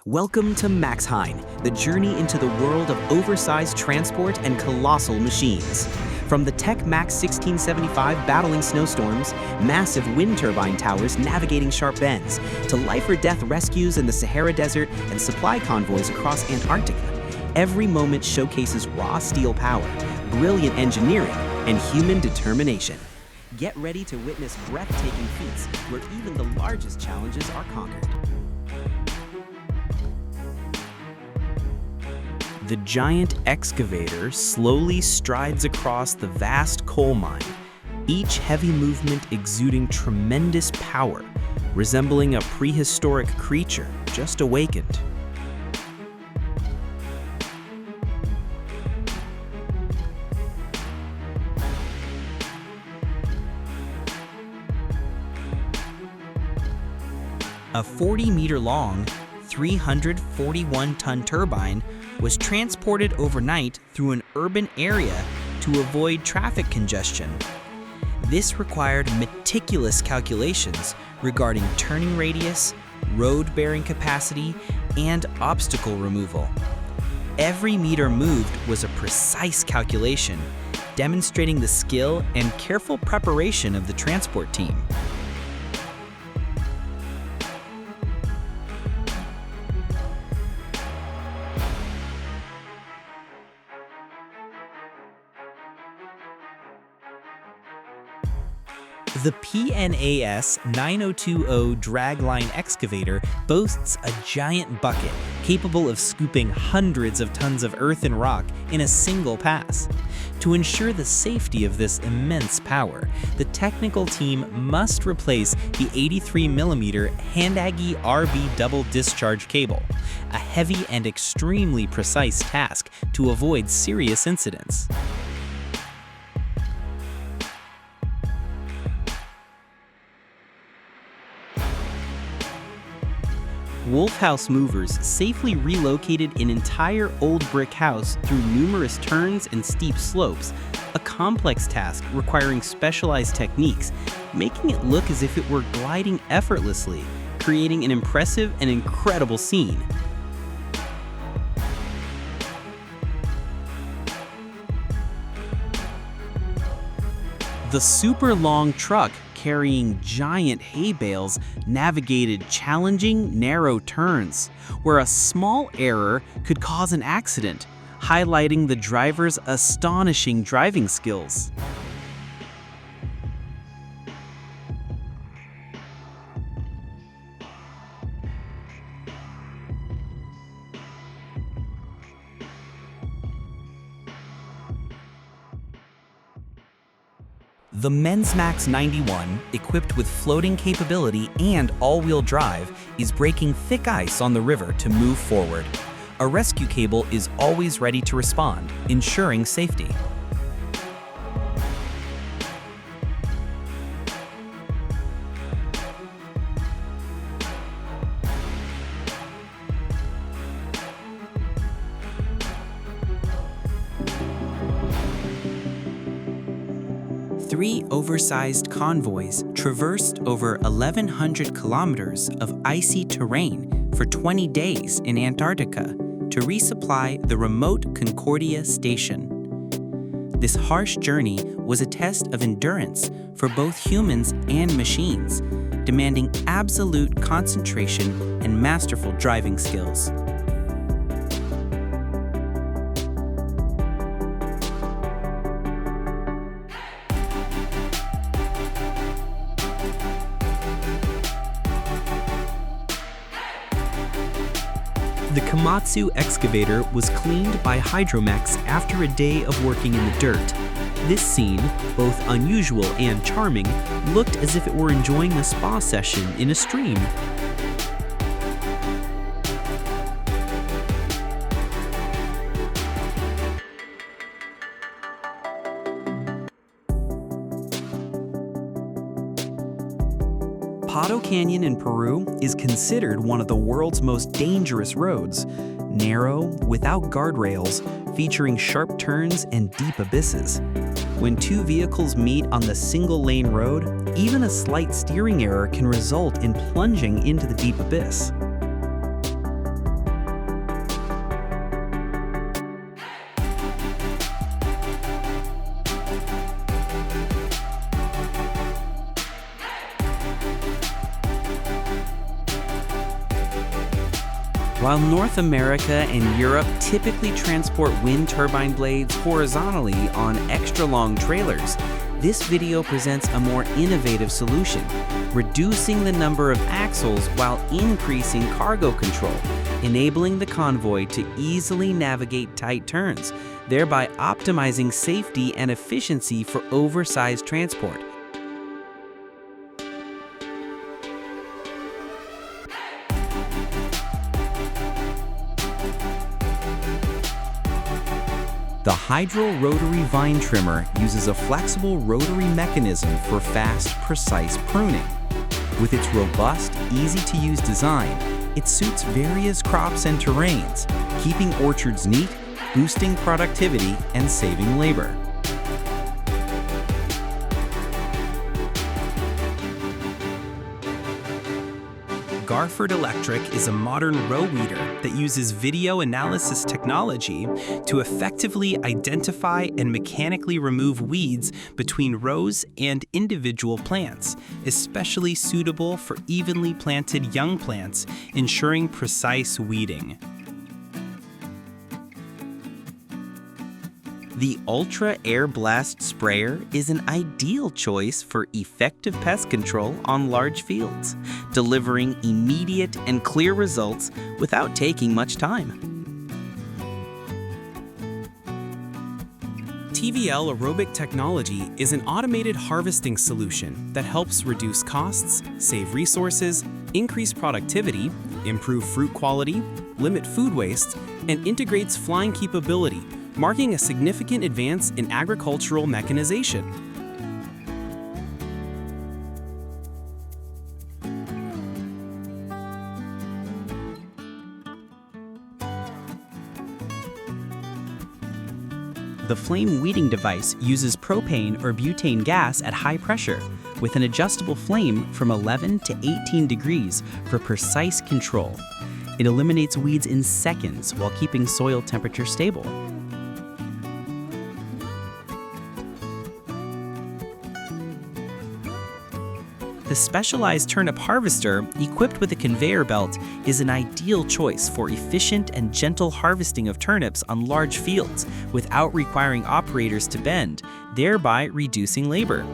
Welcome to Maxhine, the journey into the world of oversized transport and colossal machines. From the Tech Max 1675 battling snowstorms, massive wind turbine towers navigating sharp bends, to life-or-death rescues in the Sahara Desert and supply convoys across Antarctica, every moment showcases raw steel power, brilliant engineering, and human determination. Get ready to witness breathtaking feats where even the largest challenges are conquered. The giant excavator slowly strides across the vast coal mine, each heavy movement exuding tremendous power, resembling a prehistoric creature just awakened. A 40-meter-long, 341-ton turbine was transported overnight through an urban area to avoid traffic congestion. This required meticulous calculations regarding turning radius, road-bearing capacity, and obstacle removal. Every meter moved was a precise calculation, demonstrating the skill and careful preparation of the transport team. The PNAS 9020 dragline excavator boasts a giant bucket capable of scooping hundreds of tons of earth and rock in a single pass. To ensure the safety of this immense power, the technical team must replace the 83mm Handaggy RB double discharge cable, a heavy and extremely precise task to avoid serious incidents. Wolf House movers safely relocated an entire old brick house through numerous turns and steep slopes, a complex task requiring specialized techniques, making it look as if it were gliding effortlessly, creating an impressive and incredible scene. The super long truck carrying giant hay bales navigated challenging, narrow turns, where a small error could cause an accident, highlighting the driver's astonishing driving skills. The Max 91, equipped with floating capability and all-wheel drive, is breaking thick ice on the river to move forward. A rescue cable is always ready to respond, ensuring safety. Three oversized convoys traversed over 1,100 kilometers of icy terrain for 20 days in Antarctica to resupply the remote Concordia station. This harsh journey was a test of endurance for both humans and machines, demanding absolute concentration and masterful driving skills. The Komatsu excavator was cleaned by Hydromex after a day of working in the dirt. This scene, both unusual and charming, looked as if it were enjoying a spa session in a stream. Pato Canyon in Peru is considered one of the world's most dangerous roads. Narrow, without guardrails, featuring sharp turns and deep abysses. When two vehicles meet on the single-lane road, even a slight steering error can result in plunging into the deep abyss. While North America and Europe typically transport wind turbine blades horizontally on extra-long trailers, this video presents a more innovative solution, reducing the number of axles while increasing cargo control, enabling the convoy to easily navigate tight turns, thereby optimizing safety and efficiency for oversized transport. The Hydro Rotary Vine Trimmer uses a flexible rotary mechanism for fast, precise pruning. With its robust, easy-to-use design, it suits various crops and terrains, keeping orchards neat, boosting productivity, and saving labor. Garford Electric is a modern row weeder that uses video analysis technology to effectively identify and mechanically remove weeds between rows and individual plants, especially suitable for evenly planted young plants, ensuring precise weeding. The Ultra Air Blast Sprayer is an ideal choice for effective pest control on large fields, delivering immediate and clear results without taking much time. TVL Aerobic Technology is an automated harvesting solution that helps reduce costs, save resources, increase productivity, improve fruit quality, limit food waste, and integrates flying capability, marking a significant advance in agricultural mechanization. The flame weeding device uses propane or butane gas at high pressure, with an adjustable flame from 11 to 18 degrees for precise control. It eliminates weeds in seconds while keeping soil temperature stable. The specialized turnip harvester, equipped with a conveyor belt, is an ideal choice for efficient and gentle harvesting of turnips on large fields without requiring operators to bend, thereby reducing labor.